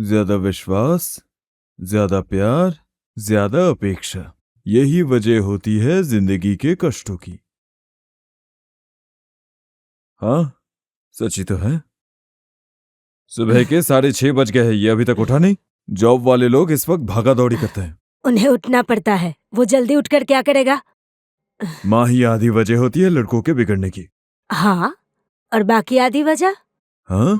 ज्यादा विश्वास, ज्यादा प्यार, ज्यादा अपेक्षा, यही वजह होती है जिंदगी के कष्टों की। हाँ, सच ही तो है। सुबह के 6:30 बज गए हैं, ये अभी तक उठा नहीं। जॉब वाले लोग इस वक्त भागा दौड़ी करते हैं। उन्हें उठना पड़ता है, वो जल्दी उठकर क्या करेगा? माँ ही आधी वजह होती है लड़कों के बिगड़ने की। हाँ, और बाकी आधी वजह? हाँ?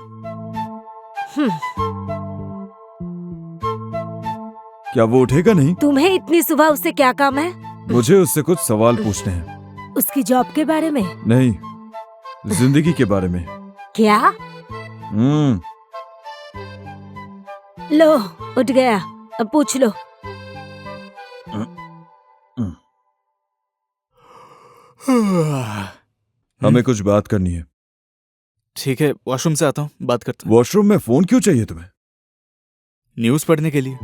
क्या वो उठेगा नहीं? तुम्हें इतनी सुबह उससे क्या काम है? मुझे उससे कुछ सवाल पूछने हैं। उसकी जॉब के बारे में? नहीं, जिंदगी के बारे में। क्या? लो, उठ गया, अब पूछ लो। हमें कुछ बात करनी है। ठीक है, वॉशरूम से आता हूँ, बात करते हैं। वॉशरूम में फोन क्यों चाहिए तुम्हें? न्यूज पढ़ने के लिए।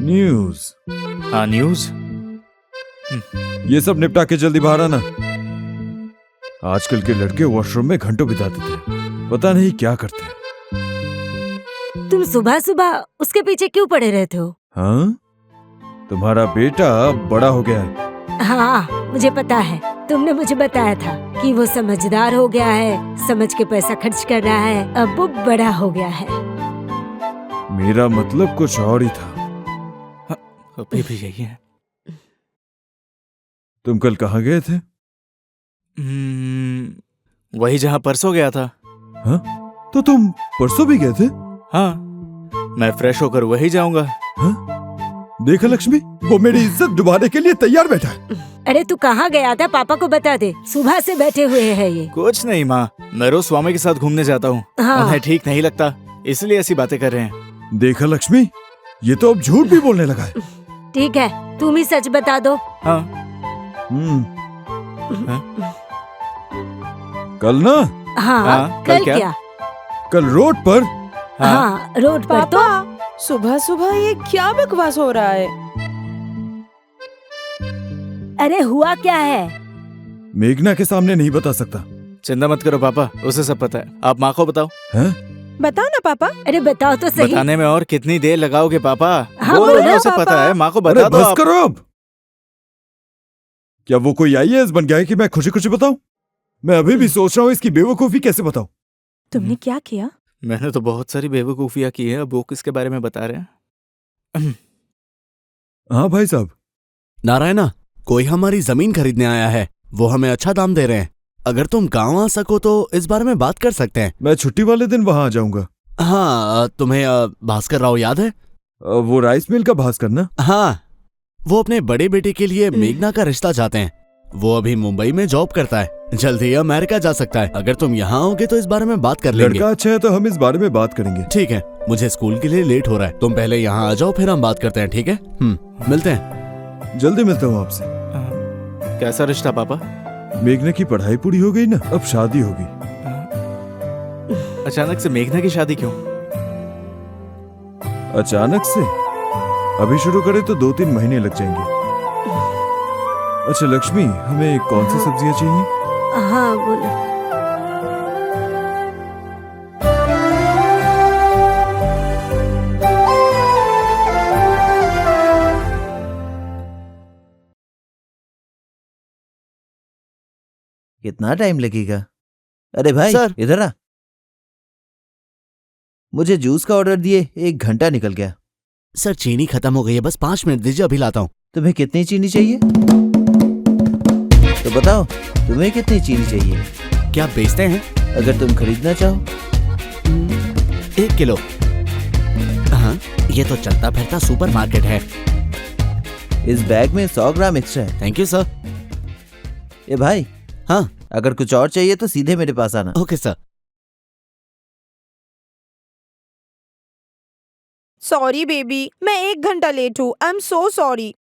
न्यूज? हाँ, न्यूज। ये सब निपटा के जल्दी बाहर आना। आजकल के लड़के वॉशरूम में घंटों बिताते थे, पता नहीं क्या करते हैं। तुम सुबह सुबह उसके पीछे क्यों पड़े रहते हो? हाँ? तुम्हारा बेटा बड़ा हो गया है। हाँ, मुझे पता है, तुमने मुझे बताया था कि वो समझदार हो गया है, समझ के पैसा खर्च कर रहा है, अब वो बड़ा हो गया है। मेरा मतलब कुछ और ही था। अभी भी यही है। तुम कल कहाँ गए थे? वही जहाँ परसों गया था। हाँ? तो तुम परसों भी गए थे? हाँ, मैं फ्रेश होकर वही जाऊंगा। हाँ? देखा लक्ष्मी, वो मेरी इज्जत डुबाने के लिए तैयार बैठा है। अरे तू कहाँ गया था? पापा को बता दे, सुबह से बैठे हुए हैं ये। कुछ नहीं माँ, मैं रोज स्वामी के साथ घूमने जाता हूँ। हाँ। उन्हें ठीक नहीं लगता, इसलिए ऐसी बातें कर रहे हैं। देखा लक्ष्मी, ये तो अब झूठ भी बोलने लगा है। ठीक है, तुम ही सच बता दो। हाँ। कल ना? हाँ, कल क्या? कल रोड पर। हाँ, रोड पर। तो सुबह सुबह ये क्या बकवास हो रहा है? अरे हुआ क्या है? मेघना के सामने नहीं बता सकता। चिंता मत करो पापा, उसे सब पता है। आप माँ को बताओ। हैं? बताओ ना पापा। अरे बताओ तो सही। बताने में और कितनी देर लगाओगे पापा? हाँ, बोलो बोलो ना, उसे पापा। पता है, माँ को अरे बता दो बस आप। करो अब। क्या वो कोई आईएएस बन गया है कि मैं खुशी खुशी बताऊं? मैं अभी भी सोच रहा हूँ इसकी बेवकूफी कैसे बताऊं। तुमने क्या किया? मैंने तो बहुत सारी बेवकूफियां की है, अब वो किसके बारे में बता रहे हैं? हाँ भाई साहब। नारायणा, कोई हमारी जमीन खरीदने आया है, वो हमें अच्छा दाम दे रहे हैं। अगर तुम गांव आ सको तो इस बारे में बात कर सकते हैं। मैं छुट्टी वाले दिन वहां आ जाऊंगा। हाँ, तुम्हें भास्कर राव याद है? वो राइस मिल का भास्कर ना? हाँ, वो अपने बड़े बेटे के लिए मेघना का रिश्ता चाहते हैं। वो अभी मुंबई में जॉब करता है, जल्द ही अमेरिका जा सकता है। अगर तुम यहाँ आओगे तो इस बारे में बात कर लेंगे। लड़का अच्छा है तो हम इस बारे में बात करेंगे। ठीक है, मुझे स्कूल के लिए लेट हो रहा है, तुम पहले यहाँ आ जाओ, फिर हम बात करते हैं। ठीक है? मिलते हैं। जल्दी मिलता हूँ आपसे। कैसा रिश्ता पापा? मेघना की पढ़ाई पूरी हो गई ना, अब शादी होगी। अचानक से मेघना की शादी क्यों? अचानक से? अभी शुरू करें तो 2-3 महीने लग जाएंगे। अच्छा लक्ष्मी, हमें कौन सी सब्जियां चाहिए? हाँ बोलो। कितना टाइम लगेगा? अरे भाई सर। इधर आ। मुझे जूस का ऑर्डर दिए 1 घंटा निकल गया। सर, चीनी खत्म हो गई है, बस 5 मिनट दीजिए, अभी लाता हूँ। तुम्हें कितनी चीनी चाहिए? तो बताओ, तुम्हें कितनी चीनी चाहिए? क्या बेचते हैं? अगर तुम खरीदना चाहो। 1 किलो। हाँ, ये तो चलता फिरता सुपरमार्केट है। इस बैग में 100 ग्राम एक्स्ट्रा है। Thank you sir. ए भाई, हाँ, अगर कुछ और चाहिए तो सीधे मेरे पास आना। Okay sir. सॉरी बेबी, मैं 1 घंटा लेट हूँ। I am so sorry.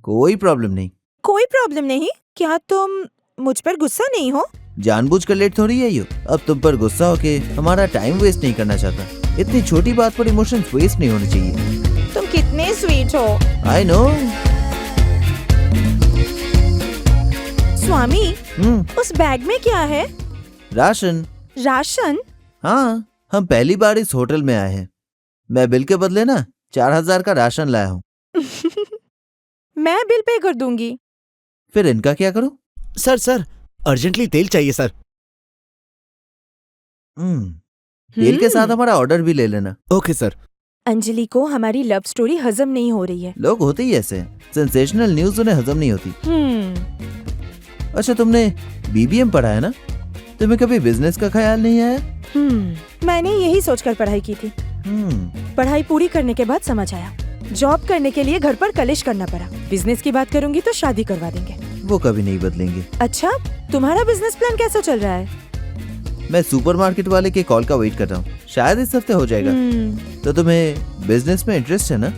कोई प्रॉब्लम नहीं। कोई प्रॉब्लम नहीं? क्या तुम मुझ पर गुस्सा नहीं हो? जानबूझकर लेट थोड़ी है यो। अब तुम पर गुस्सा होके हमारा टाइम वेस्ट नहीं करना चाहता। इतनी छोटी बात पर इमोशंस वेस्ट नहीं होने चाहिए। तुम कितने स्वीट हो। I know. स्वामी, उस बैग में क्या है? राशन। राशन? हाँ, हम पहली बार इस होटल में आए हैं। मैं बिल के बदले ना 4,000 का राशन लाया हूँ। मैं बिल पे कर दूंगी। फिर इनका क्या करूं? सर अर्जेंटली तेल चाहिए सर। तेल के साथ हमारा ऑर्डर भी ले लेना। Okay sir. अंजलि को हमारी लव स्टोरी हजम नहीं हो रही है। लोग होते ही ऐसे हैं। सेंसेशनल न्यूज उन्हें हजम नहीं होती। अच्छा, तुमने बीबीएम पढ़ा है ना? तुम्हें कभी बिजनेस का ख्याल नहीं आया? मैंने यही सोचकर पढ़ाई की थी। पढ़ाई पूरी करने के बाद समझ आया, जॉब करने के लिए घर पर कलेश करना पड़ा। बिजनेस की बात करूंगी तो शादी करवा देंगे। वो कभी नहीं बदलेंगे। अच्छा, तुम्हारा बिजनेस प्लान कैसा चल रहा है? मैं सुपरमार्केट वाले के कॉल का वेट कर रहा हूँ। शायद इस हफ्ते हो जाएगा। तो तुम्हें बिजनेस में इंटरेस्ट है ना?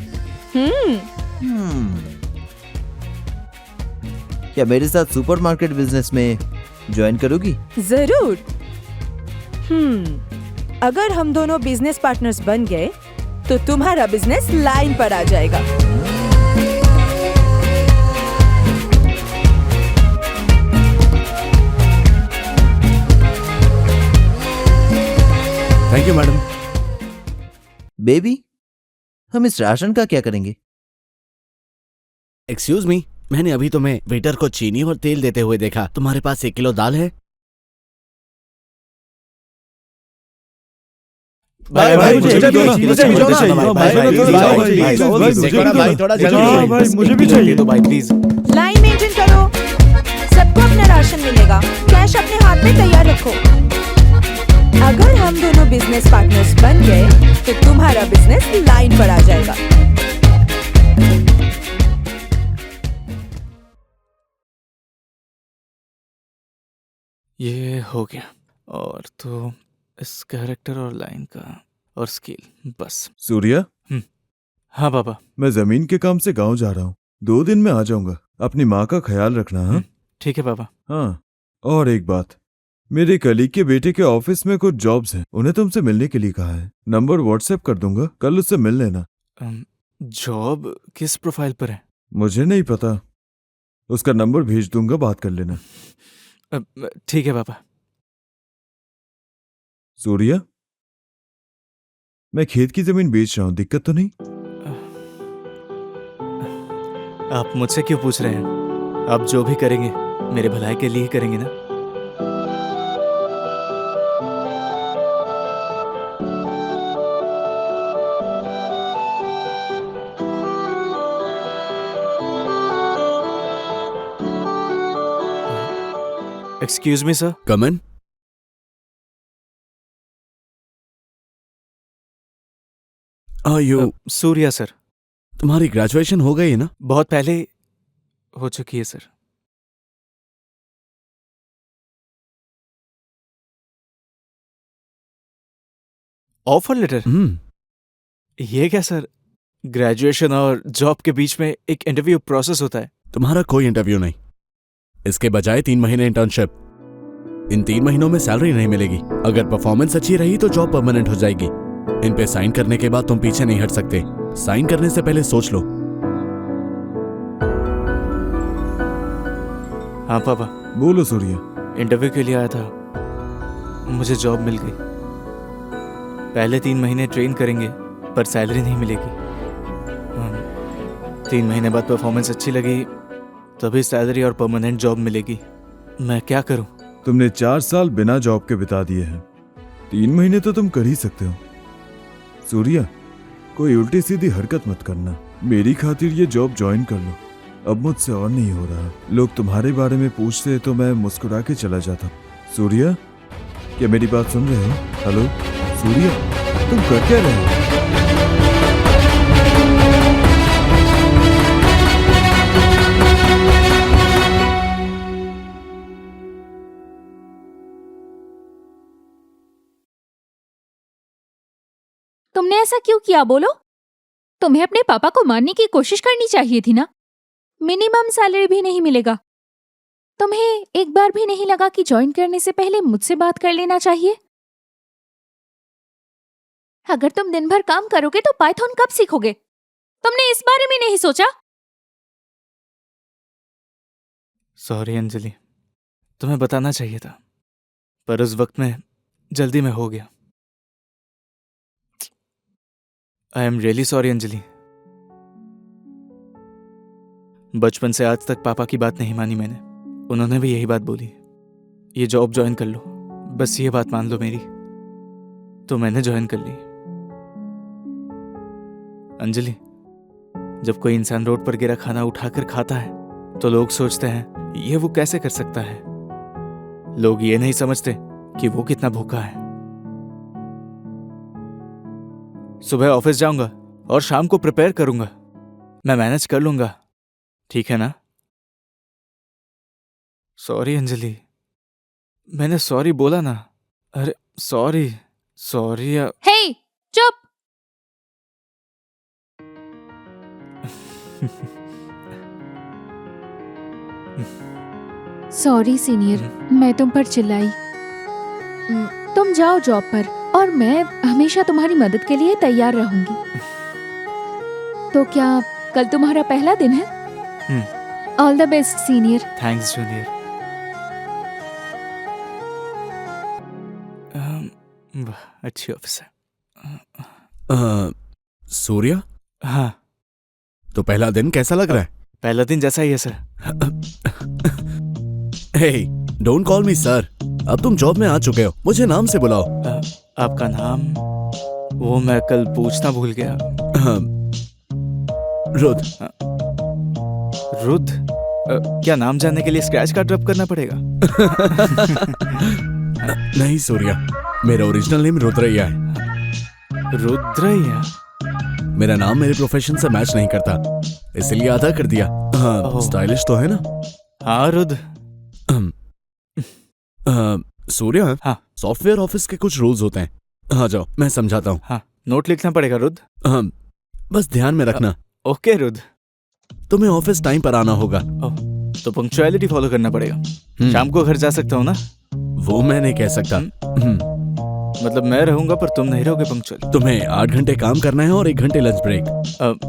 क्या मेरे साथ सुपरमार्केट बिजनेस में ज्वाइन करोगी? जरूर। अगर हम दोनों बिजनेस पार्टनर्स बन गए तो तुम्हारा बिजनेस लाइन पर आ जाएगा। Thank you madam. बेबी, हम इस राशन का क्या करेंगे? एक्सक्यूज मी, मैंने अभी तुम्हें वेटर को चीनी और तेल देते हुए देखा। तुम्हारे पास 1 किलो दाल है? भाई, मुझे भी दो ना, मुझे भी चाहिए। भाई, मुझे भी चाहिए। तो भाई प्लीज। लाइन मेंटेन करो, सबको अपना राशन मिलेगा। कैश अपने हाथ में तैयार रखो। अगर हम दोनों बिजनेस पार्टनर्स बन गए तो तुम्हारा बिजनेस लाइन पर आ जाएगा। ये हो गया। और तो इस कैरेक्टर और लाइन का और स्किल बस। सूर्या, हाँ पापा। मैं जमीन के काम से गांव जा रहा हूँ। 2 दिन में आ जाऊंगा। अपनी माँ का ख्याल रखना। हाँ ठीक है पापा। हाँ, और एक बात, मेरे कलीग के बेटे के ऑफिस में कुछ जॉब्स हैं, उन्हें तुमसे मिलने के लिए कहा है। नंबर व्हाट्सएप कर दूंगा, कल उससे मिल लेना। जॉब किस प्रोफाइल पर है? मुझे नहीं पता, उसका नंबर भेज दूंगा, बात कर लेना। ठीक है पापा। सूर्या, मैं खेत की जमीन बेच रहा हूँ, दिक्कत तो नहीं? आप मुझसे क्यों पूछ रहे हैं? आप जो भी करेंगे मेरे भलाई के लिए ही करेंगे ना? Excuse me sir. Come in. You Surya sir. तुम्हारी ग्रेजुएशन हो गई है ना? बहुत पहले हो चुकी है सर। Offer letter? ये क्या सर? ग्रेजुएशन और जॉब के बीच में एक इंटरव्यू प्रोसेस होता है। तुम्हारा कोई इंटरव्यू नहीं, इसके बजाय 3 महीने इंटर्नशिप। इन 3 महीनों में सैलरी नहीं मिलेगी। अगर परफॉर्मेंस अच्छी रही तो जॉब परमानेंट हो जाएगी। इन पे साइन करने के बाद तुम पीछे नहीं हट सकते। साइन करने से पहले सोच लो। हाँ पापा। बोलो सूर्या। इंटरव्यू के लिए आया था, मुझे जॉब मिल गई। पहले 3 महीने ट्रेन करेंगे पर सैलरी नहीं मिलेगी। 3 महीने बाद परफॉर्मेंस अच्छी लगी तभी सैलरी और परमानेंट जॉब मिलेगी। मैं क्या करूं? तुमने 4 साल बिना जॉब के बिता दिए हैं, 3 महीने तो तुम कर ही सकते हो। सूर्या, कोई उल्टी सीधी हरकत मत करना। मेरी खातिर ये जॉब ज्वाइन कर लो। अब मुझसे और नहीं हो रहा। लोग तुम्हारे बारे में पूछते तो मैं मुस्कुरा के चला जाता। सूर्या, क्या मेरी बात सुन रहे हो? हेलो सूर्या, तुम कर क्या रहे हो? तुमने ऐसा क्यों किया बोलो? तुम्हें अपने पापा को मारने की कोशिश करनी चाहिए थी ना। मिनिमम सैलरी भी नहीं मिलेगा। तुम्हें एक बार भी नहीं लगा कि ज्वाइन करने से पहले मुझसे बात कर लेना चाहिए? अगर तुम दिन भर काम करोगे तो पाइथन कब सीखोगे? तुमने इस बारे में नहीं सोचा? सॉरी अंजलि, तुम्हें बताना चाहिए था, पर उस वक्त में जल्दी में हो गया। I am really sorry Anjali. बचपन से आज तक पापा की बात नहीं मानी मैंने। उन्होंने भी यही बात बोली, ये जॉब ज्वाइन कर लो, बस ये बात मान लो मेरी। तो मैंने ज्वाइन कर ली। अंजलि, जब कोई इंसान रोड पर गिरा खाना उठाकर खाता है तो लोग सोचते हैं ये वो कैसे कर सकता है। लोग ये नहीं समझते कि वो कितना भूखा है। सुबह ऑफिस जाऊंगा और शाम को प्रिपेयर करूंगा। मैं मैनेज कर लूंगा, ठीक है ना? सॉरी अंजलि, मैंने सॉरी बोला ना। अरे सॉरी सॉरी। हे, चुप। सॉरी सीनियर, मैं तुम पर चिल्लाई। तुम जाओ जॉब पर और मैं हमेशा तुम्हारी मदद के लिए तैयार रहूंगी। तो क्या कल तुम्हारा पहला दिन है? All the best senior. Thanks junior. अच्छी ऑफिस है। सूर्या, हाँ, तो पहला दिन कैसा लग रहा है? पहला दिन जैसा ही है sir. Hey, don't call me sir. अब तुम जॉब में आ चुके हो, मुझे नाम से बुलाओ। आपका नाम? वो मैं कल पूछना भूल गया। रुद्र। रुद्र? क्या नाम जानने के लिए स्क्रैच कार्ड रब करना पड़ेगा? नहीं सूर्या, मेरा ओरिजिनल नेम रुद्रैया है। रुद्रैया? मेरा नाम मेरे प्रोफेशन से मैच नहीं करता, इसलिए आधा कर दिया। हाँ, स्टाइलिश तो है ना? हाँ रुद्र। सूर्या, हाँ। सॉफ्टवेयर ऑफिस के कुछ रूल्स होते हैं। हाँ जाओ, मैं समझाता हूँ। हाँ, नोट लिखना पड़ेगा रुद्र। बस ध्यान में रखना। ओके रुद्र। तुम्हें ऑफिस टाइम पर आना होगा। तो पंक्चुअलिटी फॉलो करना पड़ेगा। शाम को घर जा सकता हूँ ना? वो मैं नहीं कह सकता। मतलब मैं रहूंगा पर तुम नहीं रहोगे पंक्चुअल। तुम्हें 8 घंटे काम करना है और 1 घंटे लंच ब्रेक।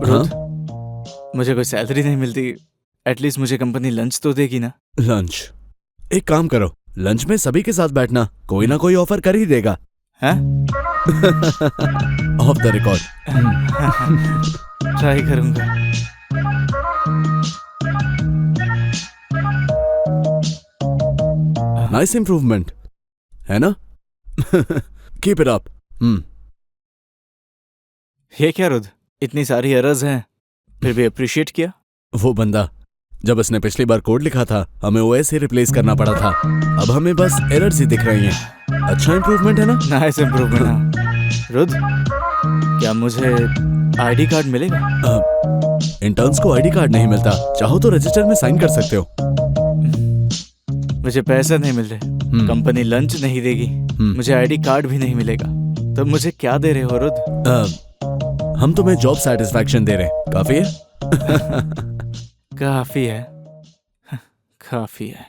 रुद्र, मुझे कोई सैलरी नहीं मिलती, एटलीस्ट मुझे कंपनी लंच तो देगी ना? लंच? एक काम करो, लंच में सभी के साथ बैठना, कोई ना कोई ऑफर कर ही देगा। हैं? Of the record. ट्राई करूंगा। नाइस इम्प्रूवमेंट है ना? Keep it up. ये क्या रुद्र, इतनी सारी एरर्स हैं फिर भी अप्रिशिएट किया? वो बंदा जब इसने पिछली बार कोड लिखा था, हमें ओएस ही रिप्लेस करना पड़ा था। अब हमें बस एरर्स ही दिख रही हैं। अच्छा इम्प्रूवमेंट है ना? Nice improvement. रुद्र, क्या मुझे आईडी कार्ड मिलेगा? इंटर्न्स को आईडी कार्ड नहीं मिलता, चाहो तो रजिस्टर में साइन कर सकते हो। मुझे पैसे नहीं मिल रहे, कंपनी लंच नहीं देगी, मुझे आईडी कार्ड भी नहीं मिलेगा, तब मुझे क्या दे रहे हो रुद्र? हम तुम्हें जॉब सेटिस्फैक्शन दे रहे हैं, काफी है? काफी है, काफी है।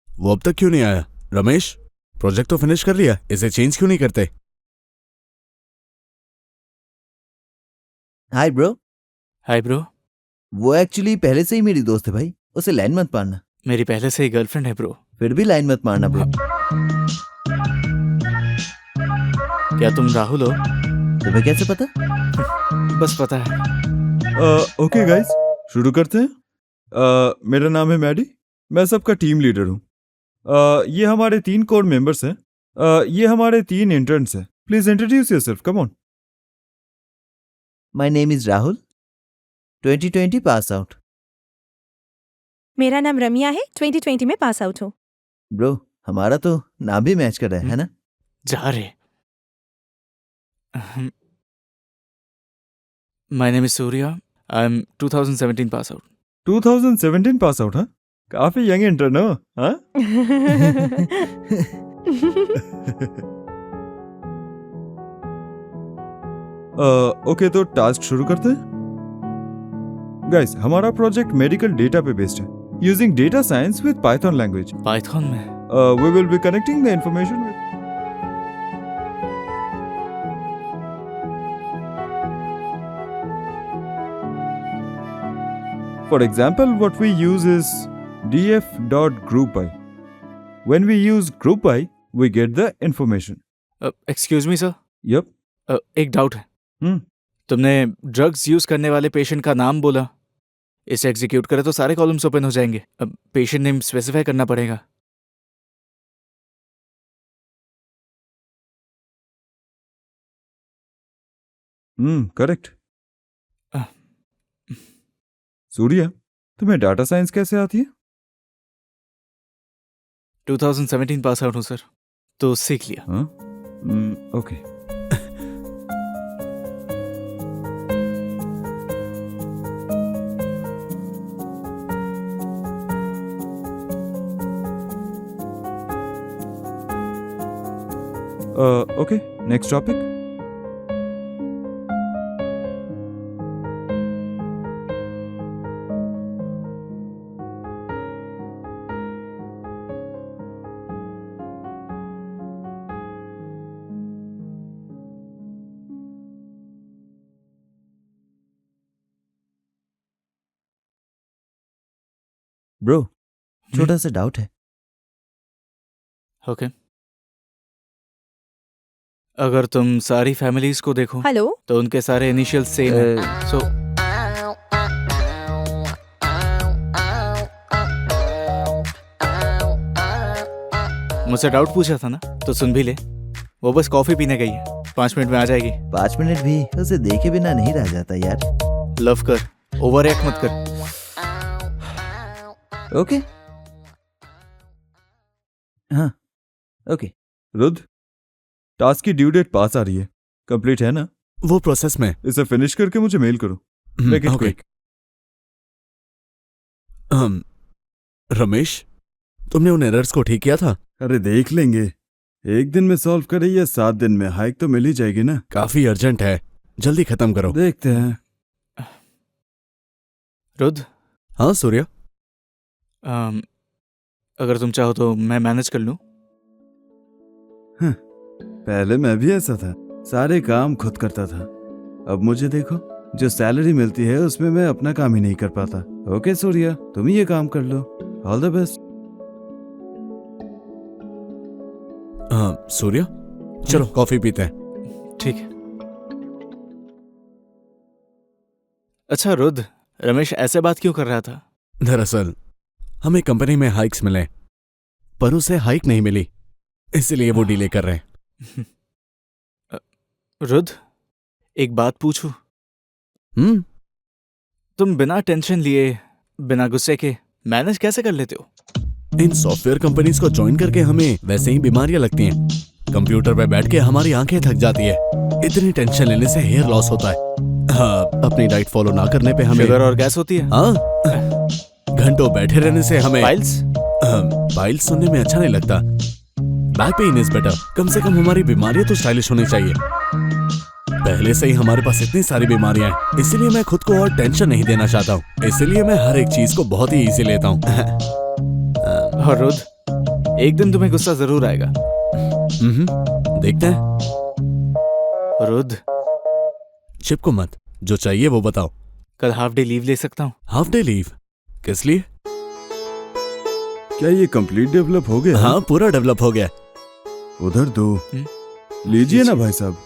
वो अब तक क्यों नहीं आया? रमेश, प्रोजेक्ट तो फिनिश कर लिया, इसे चेंज क्यों नहीं करते? Hi bro. Hi bro. वो एक्चुअली पहले से ही मेरी दोस्त है भाई, उसे लाइन मत मारना। मेरी पहले से ही गर्लफ्रेंड है ब्रो। फिर भी लाइन मत मारना ब्रो। क्या तुम राहुल हो? तुम्हें कैसे पता? बस पता है। ओके गाइस, शुरू करते हैं। मेरा नाम है मैडी, मैं सबका टीम लीडर हूँ। ये हमारे 3 कोर मेंबर्स हैं। ये हमारे 3 इंटर्न्स हैं। Please introduce yourself, come on. My name is Rahul, 2020 pass out. मेरा नाम रमिया है, 2020 में पास आउट हूँ। ब्रो, हमारा तो नाम भी मैच कर रहा है ना? जा रे। My name is Surya, I am 2017 pass out. 2017 pass out, हाँ? काफी यंग इंटर्न हो, हाँ? ओके, तो टास्क शुरू करते हैं। गाइस, हमारा प्रोजेक्ट मेडिकल डेटा पे बेस्ड है, using data science with Python language. Python में? We will be connecting the information with. For example, what we use is df.groupby. When we use groupby, we get the information. Excuse me, sir. Yep. एक doubt है। हम्म। तुमने drugs use करने वाले patient का नाम बोला। इसे एग्जीक्यूट करे तो सारे कॉलम्स ओपन हो जाएंगे। अब पेशेंट नेम स्पेसिफाई करना पड़ेगा। करेक्ट। अह, सूर्या, तुम्हें डाटा साइंस कैसे आती है? 2017 पास आउट हूँ सर, तो सीख लिया। हाँ? Okay. Okay, next topic. Bro, छोटा सा डाउट है। ओके। अगर तुम सारी फैमिलीज को देखो हेलो, तो उनके सारे इनिशियल सेम है। सो मुझसे डाउट पूछा था ना, तो सुन भी ले। वो बस कॉफी पीने गई है, 5 मिनट में आ जाएगी। 5 मिनट भी उसे देखे बिना नहीं रह जाता यार। लव कर, ओवर एक्ट मत कर। ओके। हाँ, ओके। रुद्र, टास्क की ड्यू डेट पास आ रही है, कंप्लीट है ना? वो प्रोसेस में। इसे फिनिश करके मुझे मेल करो। Make it okay. Quick. Ramesh, तुमने उन एरर्स को ठीक किया था? अरे देख लेंगे, 1 दिन में सॉल्व करे या 7 दिन में, हाइक तो मिल ही जाएगी ना। काफी अर्जेंट है, जल्दी खत्म करो। देखते हैं। रुद्र, हाँ सूर्या। अगर तुम चाहो तो मैं मैनेज कर लूं। पहले मैं भी ऐसा था, सारे काम खुद करता था। अब मुझे देखो, जो सैलरी मिलती है उसमें मैं अपना काम ही नहीं कर पाता। ओके सूर्या, तुम ही ये काम कर लो। All the best. सूर्या, चलो कॉफी पीते हैं। ठीक है। अच्छा रुद्र, रमेश ऐसे बात क्यों कर रहा था? दरअसल हमें कंपनी में हाइक्स मिले, पर उसे हाइक नहीं मिली, इसलिए वो डिले कर रहे हैं। रुद्र, एक बात पूछूं? हम्म। तुम बिना टेंशन लिए, बिना गुस्से के मैनेज कैसे कर लेते हो? इन सॉफ्टवेयर कंपनीज को ज्वाइन करके हमें वैसे ही बीमारियां लगती हैं। कंप्यूटर पे बैठ के हमारी आंखें थक जाती है। इतनी टेंशन लेने से हेयर लॉस होता है। हाँ, अपनी डाइट फॉलो ना करने पे हमें शुगर और गैस होती है। हाँ, घंटों बैठे रहने से हमें फाइल्स? फाइल्स सुनने में अच्छा नहीं लगता। Back pain is better. कम से कम हमारी बीमारियां तो स्टाइलिश होनी चाहिए। पहले से ही हमारे पास इतनी सारी बीमारियां हैं, इसीलिए मैं खुद को और टेंशन नहीं देना चाहता हूँ। इसीलिए मैं हर एक चीज को बहुत ही इजी लेता हूँ। और रुद्र, एक दिन तुम्हें गुस्सा जरूर आएगा। देखते हैं। रुद्र, चिपको मत, जो चाहिए वो बताओ। कल हाफ डे लीव ले सकता हूँ? Half day leave? किस लिए? क्या ये कंप्लीट डेवलप हो गया? हाँ, पूरा डेवलप हो गया। उधर दो। लीजिए ना भाई साहब।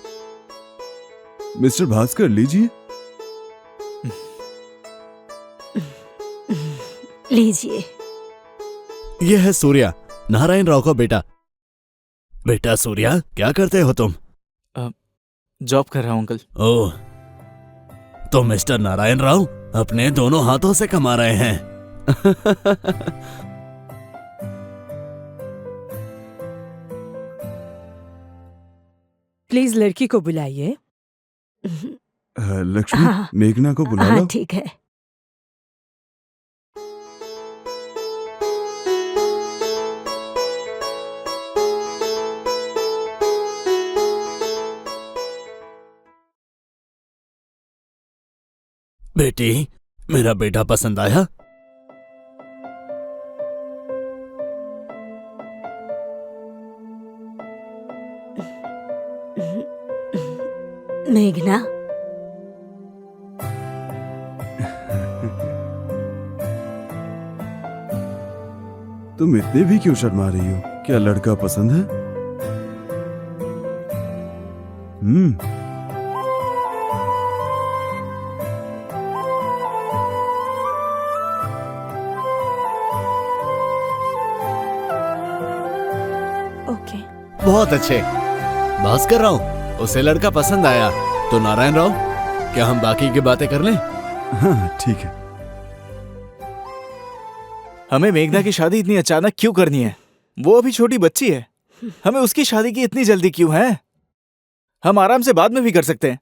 मिस्टर भास्कर, लीजिए। लीजिए। ये है सूर्या, नारायण राव का बेटा। बेटा सूर्या, क्या करते हो तुम? जॉब कर रहा हूँ अंकल। ओह, तो मिस्टर नारायण राव अपने दोनों हाथों से कमा रहे हैं। प्लीज लड़की को बुलाइए। लक्ष्मी, हाँ। मेघना को बुला लो। हाँ ठीक है। बेटी, मेरा बेटा पसंद आया? मेघना, तुम इतने भी क्यों शर्मा रही हो? क्या लड़का पसंद है? बहुत अच्छे। भास्कर राव, उसे लड़का पसंद आया तो नारायण राव, क्या हम बाकी की बातें कर लें? हाँ ठीक है। हमें मेघना की शादी इतनी अचानक क्यों करनी है? वो अभी छोटी बच्ची है। हमें उसकी शादी की इतनी जल्दी क्यों है? हम आराम से बाद में भी कर सकते हैं।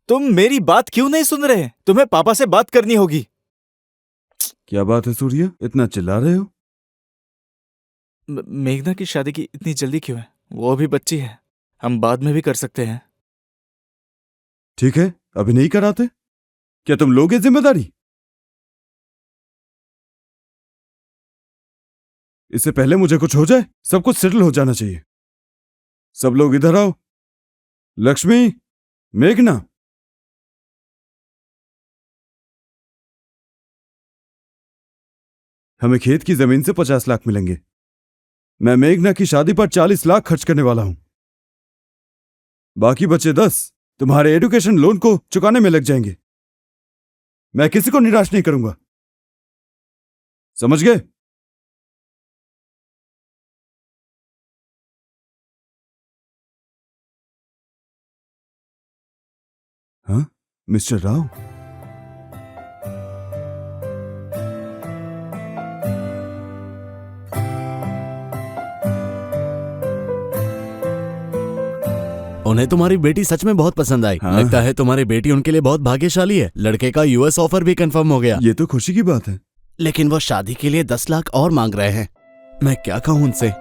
तुम मेरी बात क्यों नहीं सुन रहे? तुम्हें पापा से बात करनी होगी। क्या बात है सूर्या, इतना चिल्ला रहे हो? मेघना की शादी की इतनी जल्दी क्यों है? वो अभी बच्ची है, हम बाद में भी कर सकते हैं। ठीक है, अभी नहीं कराते? क्या तुम लोगे जिम्मेदारी? इससे पहले मुझे कुछ हो जाए, सब कुछ सेटल हो जाना चाहिए। सब लोग इधर आओ। लक्ष्मी, मेघना, हमें खेत की जमीन से 50 लाख मिलेंगे। मैं मेघना की शादी पर 40 लाख खर्च करने वाला हूं। बाकी बचे 10 तुम्हारे एजुकेशन लोन को चुकाने में लग जाएंगे। मैं किसी को निराश नहीं करूंगा, समझ गए? हाँ मिस्टर राव, उन्हें तुम्हारी बेटी सच में बहुत पसंद आई। हाँ। लगता है तुम्हारी बेटी उनके लिए बहुत भाग्यशाली है। लड़के का यूएस ऑफर भी कंफर्म हो गया। ये तो खुशी की बात है। लेकिन वो शादी के लिए 10 लाख और मांग रहे हैं। मैं क्या कहूं उनसे?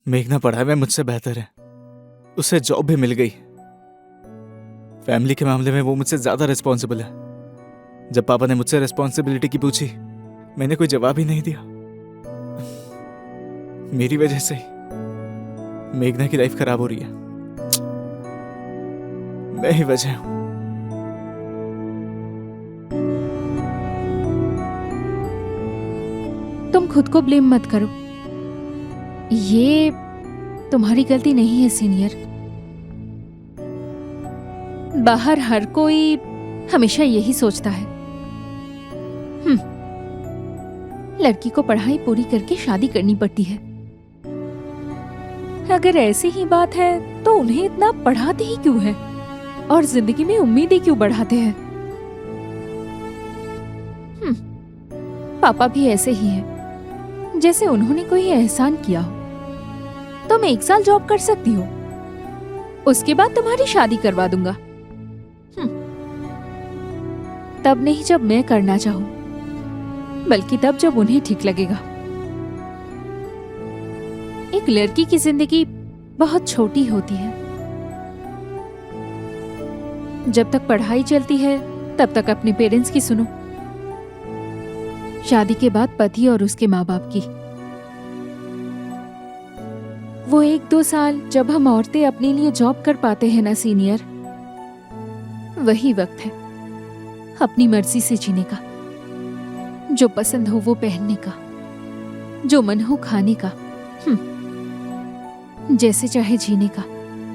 मेघना पढ़ाई में मुझसे बेहतर है, उसे जॉब भी मिल गई। फैमिली के मामले में वो मुझसे ज्यादा रिस्पॉन्सिबल है। जब पापा ने मुझसे रिस्पॉन्सिबिलिटी की पूछी, मैंने कोई जवाब ही नहीं दिया। मेरी वजह से ही मेघना की लाइफ खराब हो रही है। मैं ही वजह हूं। तुम खुद को ब्लेम मत करो, ये तुम्हारी गलती नहीं है सीनियर। बाहर हर कोई हमेशा यही सोचता है, लड़की को पढ़ाई पूरी करके शादी करनी पड़ती है। अगर ऐसी ही बात है तो उन्हें इतना पढ़ाते ही क्यों है और जिंदगी में उम्मीदें क्यों बढ़ाते हैं? पापा भी ऐसे ही है, जैसे उन्होंने कोई एहसान किया हो। तुम 1 साल जॉब कर सकती हो, उसके बाद तुम्हारी शादी करवा दूंगा। तब नहीं जब मैं करना चाहूं, बल्कि तब जब उन्हें ठीक लगेगा। एक लड़की की जिंदगी बहुत छोटी होती है। जब तक पढ़ाई चलती है तब तक अपने पेरेंट्स की सुनो, शादी के बाद पति और उसके माँ बाप की। वो 1-2 साल जब हम औरतें अपने लिए जॉब कर पाते हैं ना सीनियर, वही वक्त है अपनी मर्जी से जीने का, जो पसंद हो वो पहनने का, जो मन हो खाने का, जैसे चाहे जीने का।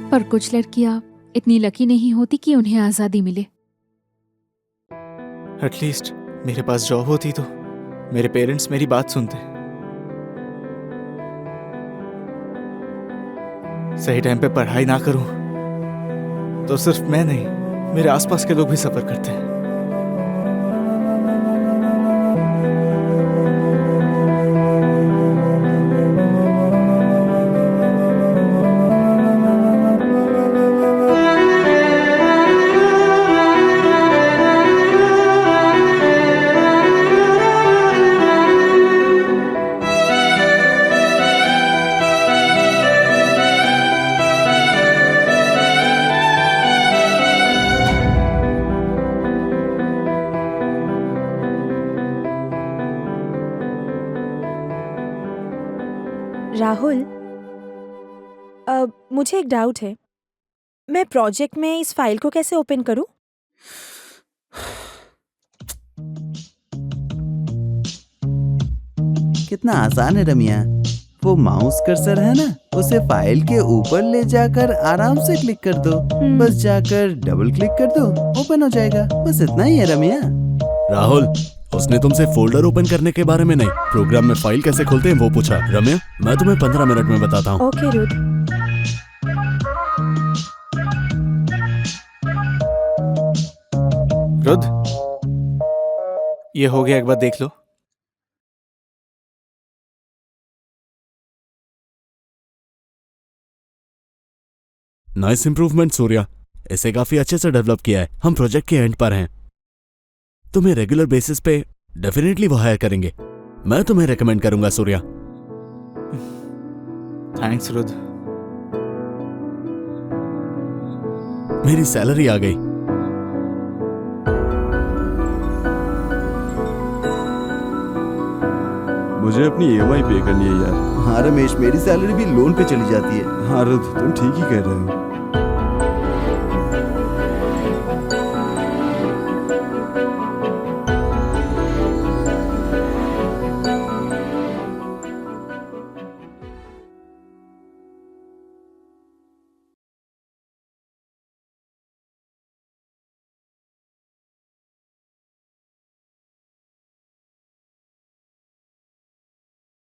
पर कुछ लड़कियां इतनी लकी नहीं होती कि उन्हें आजादी मिले। एटलीस्ट मेरे पास जॉब होती तो मेरे पेरेंट्स मेरी बात सुनते। सही टाइम पे पढ़ाई ना करूं तो सिर्फ मैं नहीं, मेरे आसपास के लोग भी सफर करते हैं। राहुल, मुझे एक डाउट है। मैं प्रोजेक्ट में इस फाइल को कैसे ओपन करूं? कितना आसान है रमिया। वो माउस कर्सर है ना, उसे फाइल के ऊपर ले जाकर आराम से क्लिक कर दो। बस जाकर डबल क्लिक कर दो, ओपन हो जाएगा। बस इतना ही है रम्या। राहुल, उसने तुमसे फोल्डर ओपन करने के बारे में नहीं, प्रोग्राम में फाइल कैसे खोलते हैं वो पूछा। रम्या, मैं तुम्हें 15 मिनट में बताता हूँ। ओके रुद्र। रुद्र, ये हो गया, एक बार देख लो। नाइस इंप्रूवमेंट सूर्या, इसे काफी अच्छे से डेवलप किया है। हम प्रोजेक्ट के एंड पर हैं, तुम्हें रेगुलर बेसिस पे डेफिनेटली वो हायर करेंगे। मैं तुम्हें रेकमेंड करूंगा सूर्या। थैंक्स रुद्र। मेरी सैलरी आ गई। मुझे अपनी EMI पे करनी है यार। हाँ रमेश, मेरी सैलरी भी लोन पे चली जाती है। हाँ रुद्र, तुम ठीक ही कह रहे हो।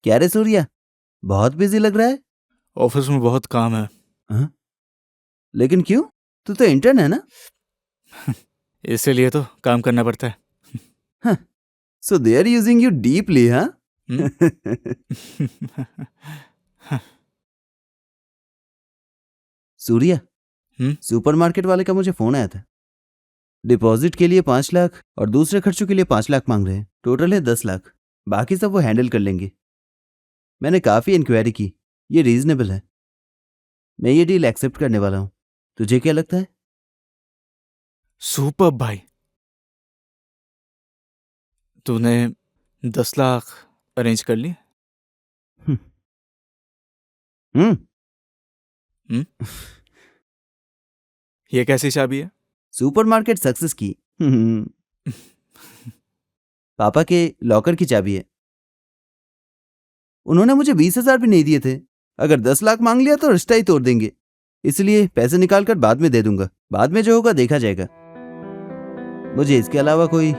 क्या रे सूर्या, बहुत बिजी लग रहा है। ऑफिस में बहुत काम है। लेकिन क्यों, तू तो इंटर्न है ना। इसीलिए तो काम करना पड़ता है। So they are using you deeply, हाँ। सूर्या, सुपरमार्केट वाले का मुझे फोन आया था। डिपॉजिट के लिए 5 लाख और दूसरे खर्चों के लिए 5 लाख मांग रहे हैं। टोटल है 10 लाख। बाकी सब वो हैंडल कर लेंगे। मैंने काफी इंक्वायरी की, ये रीजनेबल है। मैं ये डील एक्सेप्ट करने वाला हूं। तुझे क्या लगता है? सुपर भाई, तूने 10 लाख अरेंज कर लिए? ये कैसी चाबी है? सुपरमार्केट सक्सेस की पापा के लॉकर की चाबी है। उन्होंने मुझे 20,000 भी नहीं दिए थे। अगर 10 लाख मांग लिया तो रिश्ता ही तोड़ देंगे। इसलिए पैसे निकाल कर बाद में दे दूंगा। बाद में जो होगा देखा जाएगा। मुझे इसके अलावा कोई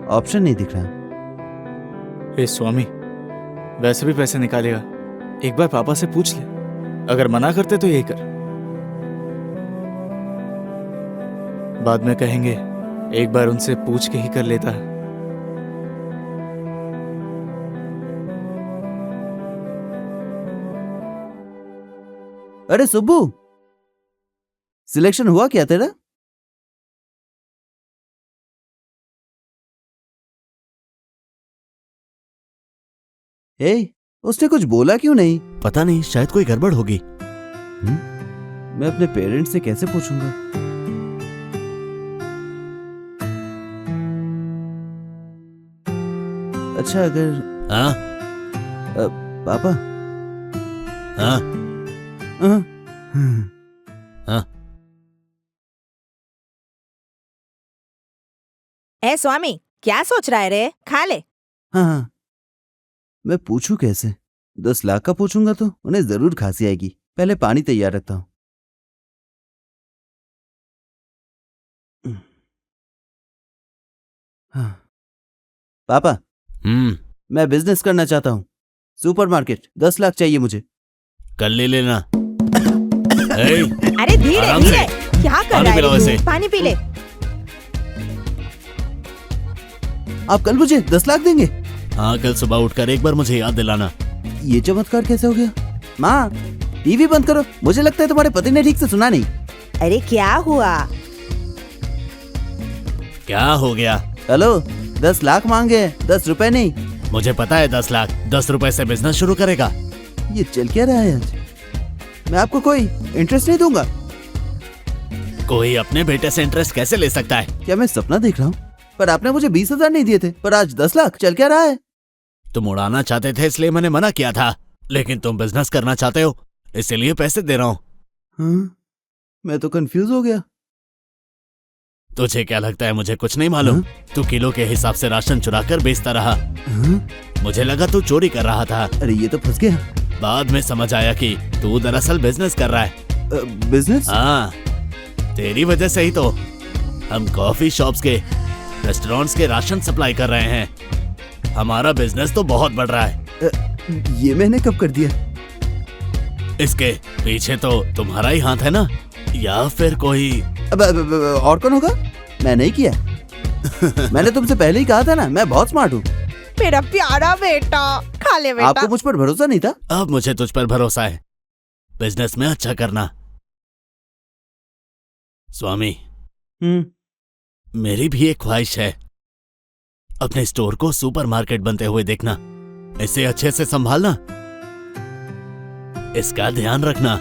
ऑप्शन नहीं दिख रहा। हे स्वामी, वैसे भी पैसे निकालेगा, एक बार पापा से पूछ ले। अगर मना करते तो यही कर। बाद में कहेंगे एक बार उनसे पूछ के ही कर लेता। अरे सुब्बू, सिलेक्शन हुआ क्या तेरा? हे, उसने कुछ बोला क्यों नहीं? पता नहीं, शायद कोई गड़बड़ होगी। मैं अपने पेरेंट्स से कैसे पूछूंगा? अच्छा, अगर हाँ पापा। हाँ हाँ। हाँ। ए स्वामी, क्या सोच रहा है रे? खा ले। हाँ, मैं पूछूं कैसे? 10 लाख का पूछूंगा तो उन्हें जरूर खांसी आएगी। पहले पानी तैयार रखता हूं। हाँ। पापा, मैं बिजनेस करना चाहता हूं। सुपरमार्केट, 10 लाख चाहिए मुझे। कल ले लेना। अरे धीरे आराम से। धीरे, क्या कर पानी रहा पिलाओ है इसे। तू? पानी पी ले। आप कल मुझे 10 लाख देंगे? हाँ, कल सुबह उठकर एक बार मुझे याद दिलाना। ये चमत्कार कैसे हो गया? माँ, टीवी बंद करो। मुझे लगता है तुम्हारे पति ने ठीक से सुना नहीं। अरे क्या हुआ? क्या हो गया? हेलो, 10 लाख मांगे, 10 रुपए नहीं। मुझे पता है 10 लाख, 10 रुपए से बिजनेस शुरू करेगा। ये चल क्या रहा है आज? मैं आपको कोई इंटरेस्ट नहीं दूंगा। कोई अपने बेटे से इंटरेस्ट कैसे ले सकता है? क्या मैं सपना देख रहा हूँ? पर आपने मुझे 20,000 नहीं दिए थे, पर आज 10 लाख। चल क्या रहा है? तुम उड़ाना चाहते थे इसलिए मैंने मना किया था, लेकिन तुम बिजनेस करना चाहते हो इसलिए पैसे दे रहा हूँ। हाँ, मैं तो कंफ्यूज हो गया। तुझे क्या लगता है मुझे कुछ नहीं मालूम? तू किलो के हिसाब से राशन चुरा कर बेचता रहा। मुझे लगा तू चोरी कर रहा था। अरे ये तो फंस गया। बाद में समझ आया कि तू दरअसल बिजनेस कर रहा है। बिजनेस? हाँ, तेरी वजह से ही तो हम कॉफी शॉप्स के, रेस्टोरेंट्स के राशन सप्लाई कर रहे हैं। हमारा बिजनेस तो बहुत बढ़ रहा है। ये मैंने कब कर दिया? इसके पीछे तो तुम्हारा ही हाथ है ना, या फिर कोई? अब और कौन होगा? मैं नहीं किया। मैंने तुमसे पहले ही कहा था ना, मैं बहुत स्मार्ट हूँ। मेरा प्यारा बेटा, खा ले बेटा। आपको मुझ पर भरोसा नहीं था? अब मुझे तुझ पर भरोसा है। बिजनेस में अच्छा करना। स्वामी, मेरी भी एक ख्वाहिश है, अपने स्टोर को सुपरमार्केट बनते हुए देखना। इसे अच्छे से संभालना, इसका ध्यान रखना।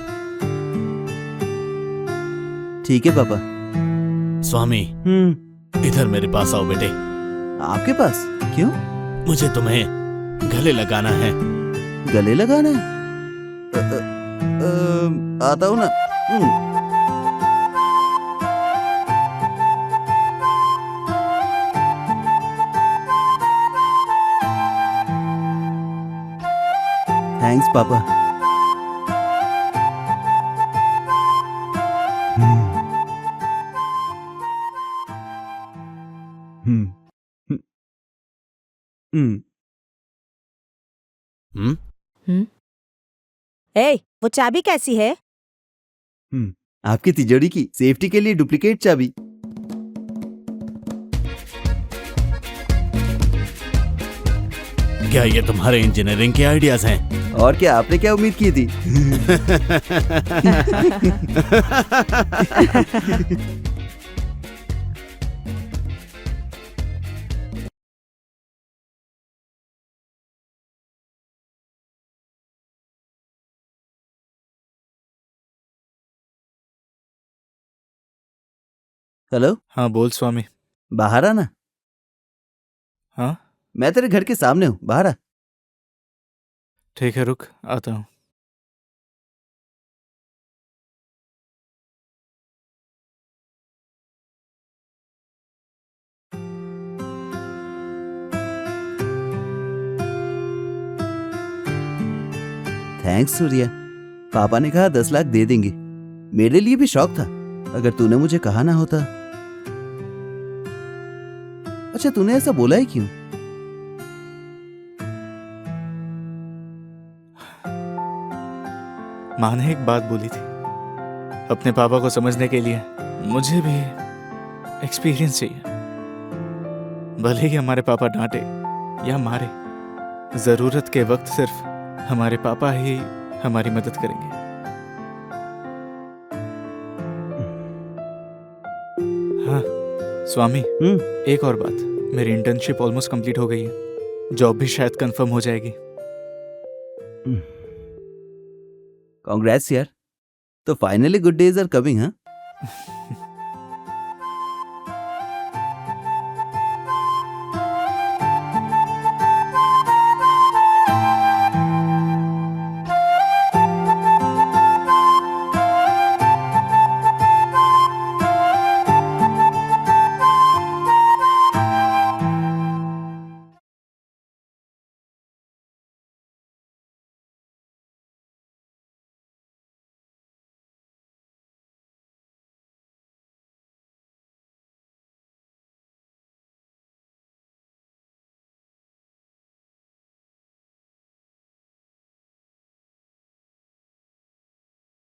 ठीक है पापा। स्वामी, इधर मेरे पास आओ बेटे। आपके पास? क्यों? मुझे तुम्हें गले लगाना है। गले लगाना है? आता हूँ ना। थैंक्स पापा। ए, वो चाबी कैसी है? आपकी तिजोरी की सेफ्टी के लिए डुप्लीकेट चाबी। क्या ये तुम्हारे इंजीनियरिंग के आइडियाज हैं? और क्या, आपने क्या उम्मीद की थी? हेलो। हाँ बोल स्वामी। बाहर आना। हाँ मैं तेरे घर के सामने हूँ, बाहर आ। ठीक है, रुक आता हूँ। थैंक्स सूर्या। पापा ने कहा 10 लाख दे देंगे। मेरे लिए भी शौक था, अगर तूने मुझे कहा ना होता। अच्छा, तूने ऐसा बोला है क्यों? माँ ने एक बात बोली थी, अपने पापा को समझने के लिए मुझे भी एक्सपीरियंस चाहिए। भले ही हमारे पापा डांटे या मारे, जरूरत के वक्त सिर्फ हमारे पापा ही हमारी मदद करेंगे। हाँ स्वामी, एक और बात, मेरी इंटर्नशिप ऑलमोस्ट कंप्लीट हो गई है। जॉब भी शायद कंफर्म हो जाएगी। कांग्रेट्स यार। तो finally good days are coming, हाँ?